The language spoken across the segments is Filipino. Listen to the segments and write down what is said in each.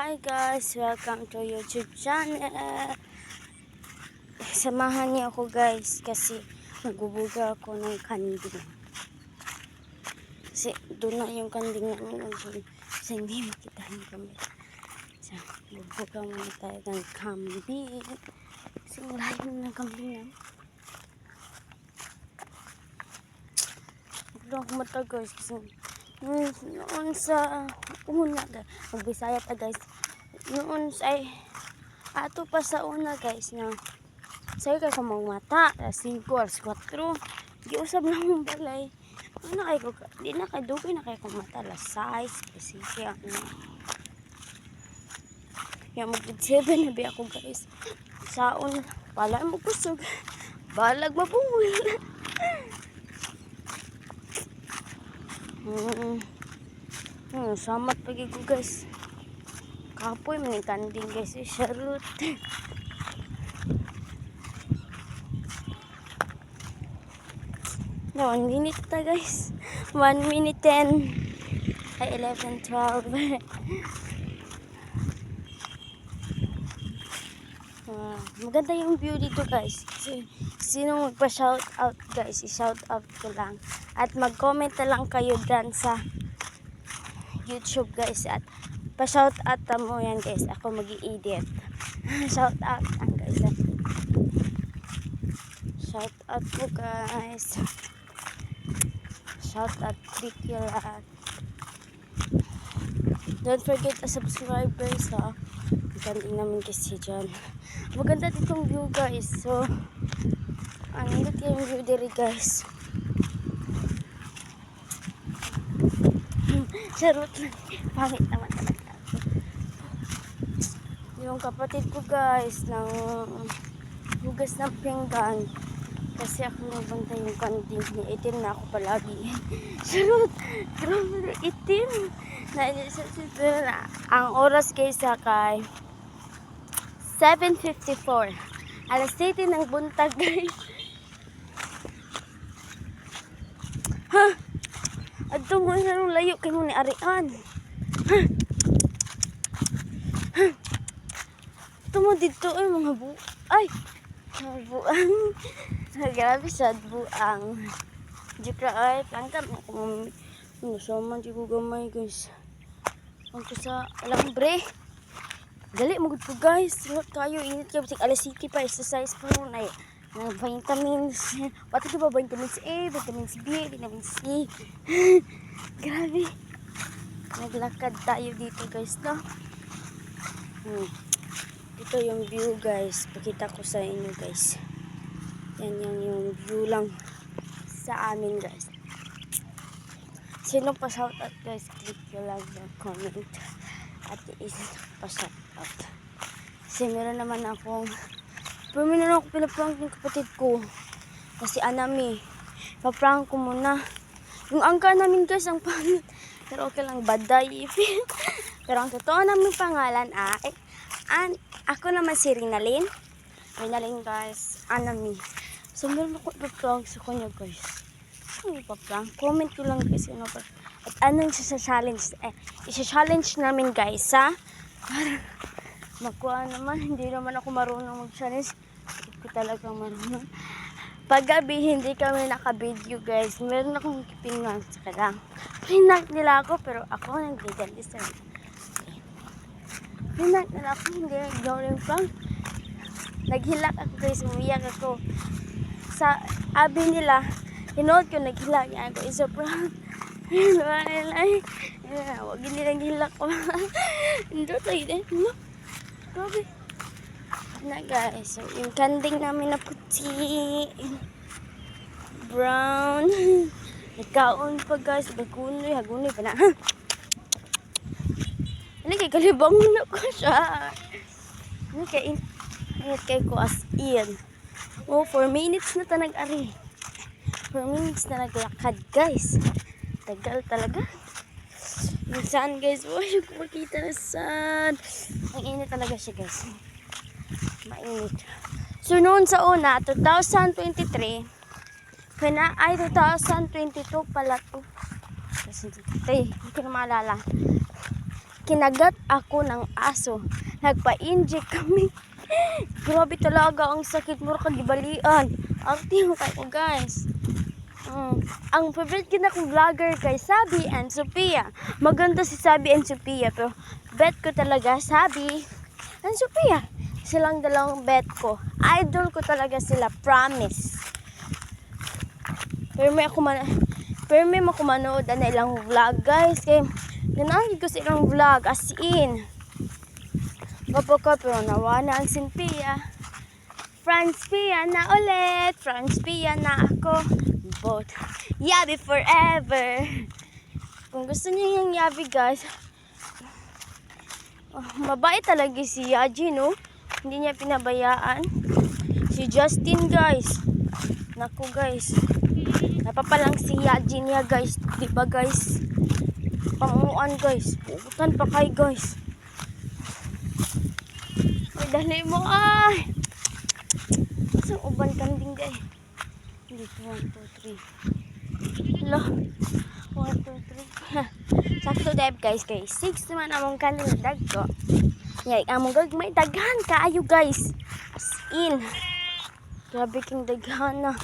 Hi guys, welcome to YouTube channel. Samahan niyo ako guys kasi magbubuga ako ng kanding. Kasi doon na yung kanding namin nandun. Kasi hindi makita yung camera. So, magbubuga muna tayo ng kambing. Kasi malayo na ng kambing namin. Huwag lang kumata guys kasi noon sa una guys, magbisaya ta guys. Noon ay ato pa sa una guys na sayo kay kamong mata alas 5 alas 4 giusab na mong balay ano kay ko di na kay dugoy na kay kong mata alas 6 kasi siya ya mag 7 na ba ako guys saon pala mo kusog balag mabungol. Samat pagi ko guys. Kapoy man kanding guys, charot. No, 1 minute ta guys. 1 minute 10. Ay 11, 12. Maganda yung view dito guys. Sino magpa-shout out guys, i-shout out ko lang. At mag-comment na lang kayo dyan sa YouTube guys. At pa-shout out mo yan guys. Ako mag-i-edit. Shout out lang guys. Shout out po guys. Shout out Trikilat. Don't forget to subscribe guys ha. Magandang namin kasi dyan. Maganda ditong view guys. So, ang ganda yung view diri guys. Charot lang. Pangit naman talaga. Yung kapatid ko guys ng hugas ng pinggan. Kasi ako nagbantay yung kanding. Itim na ako palagi. Charot. Grabe itim. Ang oras guys kay 7:54. Alas 7 ng buntag guys. Ha? Adto mo na layo kay mo ni Arian. Ha? Ha? Tumo dito ay mga ay buang. Grabe sad buang. Jika ay tangkap na kung nasaman di ko gamay guys. Ang sa alambre. Dali magud ko guys. What kayo init kayo bisig alas 7 pa exercise pa ron ay ng vitamins. Pati ba vitamins A, vitamins B, vitamins C. Grabe. Naglakad tayo dito guys no. Ito yung view guys. Pakita ko sa inyo guys. Yan yung view lang sa amin guys. Sino pa shout out guys? Click yung like and comment. At pa shout out. Kasi meron naman akong meron ako pinaprank ng kapatid ko. Kasi anami. Paprank ko muna. Yung angka namin guys ang pangit. Pero okay lang baday. Pero ang totoo namin pangalan ay ako naman si Rinalyn. Rinalyn guys. Anami. So meron ako ipaprank sa kanya guys. Ano ipaprank? Comment ko lang guys. At anong isa-challenge? Isa-challenge namin guys ha. Makuha naman. Hindi naman ako marunong mag-challenge. Hindi ko talagang marunong. Paggabi hindi kami naka-video guys. Meron akong kipingan sa kalang. Pinak nila ako pero ako nag-legalist sa pinak nila ako. Hindi nag-gawin prank. Naghilak ako guys. Umiyak ako. Sa abi nila. Hinood ko naghilak niya ako. Isa prank. Huwag nilang hilak ko. Hindi tayo din. Grabe. Na guys. So, yung kanding namin na puti. Brown. Nagkaon pa guys. Bagunoy. Hagunoy pa na. Ano kay kalibang na ko siya. Ano kay ko as in. Oh, 4 minutes na ta nag-ari. 4 minutes na naglakad guys. Tagal talaga. Yung sun guys. Oh, yung makita na sun. Ang init talaga siya guys. Mainit. So noon sa una, 2023. Ay 2022 pala to. 2023. Hindi ko na maalala. kinagat ako ng aso. Nagpa-inject kami. Grabe talaga, ang sakit mo ka gibalian. Arte mo kayo guys. Ang favorite ko na kong vlogger kay Sabi and Sophia. Maganda si Sabi and Sophia, pero bet ko talaga Sabi and Sophia. Silang dalawang bet ko. Idol ko talaga sila, promise. Pero may makumanood na ilang vlog guys. Kaya nanangin ko sa ilang vlog as in. Kapag pero nawana ang Sinpia. Franz Pia na ulit. Franz Pia na ako. Both. Yabi forever. Kung gusto niyo yung Yabi guys. Mabait talaga si Yaji no. Hindi niya pinabayaan. Si Justin guys. Naku guys. Napapalang si Yaji niya guys. Diba guys? Pamuan guys. Puputan pa kay guys. Ay, dali mo ay. Isang uban kanding guys. Dito 1, 2, 3. Hello. 1, 2, 3. Sakto dahil guys. 6 naman among kanding dag ko. Yay, among gagmay daghan kaayo guys. As in. Grabe king daghan na.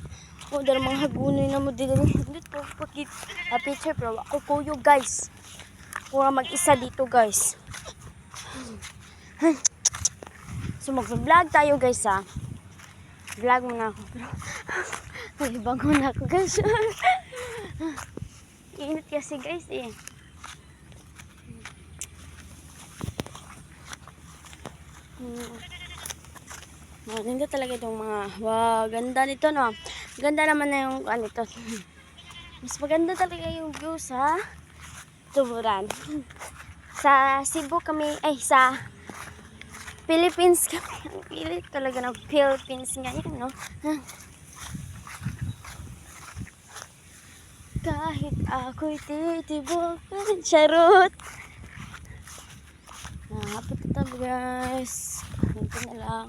O dahil mga hagunoy na mo dito. Dito pakit picture pero ako kuyo guys. Kung mag-isa dito guys. So mag-vlog tayo guys ha. Vlog muna ako. Pero bago na ako guys. Init kasi guys eh. Maganda talaga itong mga wow, ganda nito no. Ganda naman na yung nito. Mas maganda talaga yung view sa Tuburan. Sa Cebu kami ay sa Philippines kami. Ang pilit talaga ng Philippines ngayon, no? Kahit ako'y titibokan, charot. Nakapit tabi guys. Ito na lang.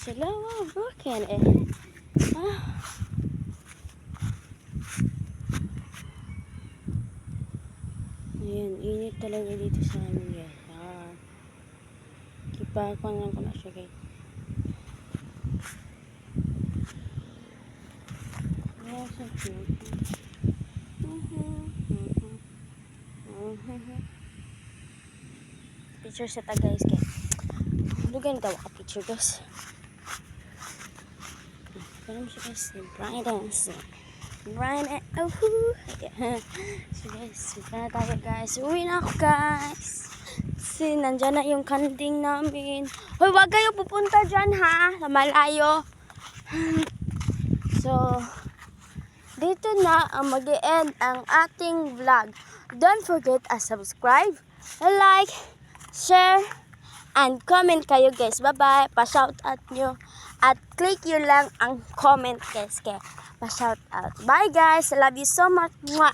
Sila broken eh. Ayan, init talaga dito sa amin guys. Ipakuan lang ko na siya guys. Oh, so cute. Picture sa ta guys guys. Lugan daw ka picture guys. Pero mo siya guys. Brian and so guys, na tayo guys. Uwi na ako guys. Kasi nandyan na yung kanding namin. Hoy, wag kayo pupunta dyan ha. Sa malayo. So, dito na ang mag-e-end ang ating vlog. Don't forget to subscribe, like, share, and comment kayo guys. Bye-bye. Pa-shout out nyo. At click nyo lang ang comment guys. Kaya pa-shout out. Bye guys. I love you so much. Mwah.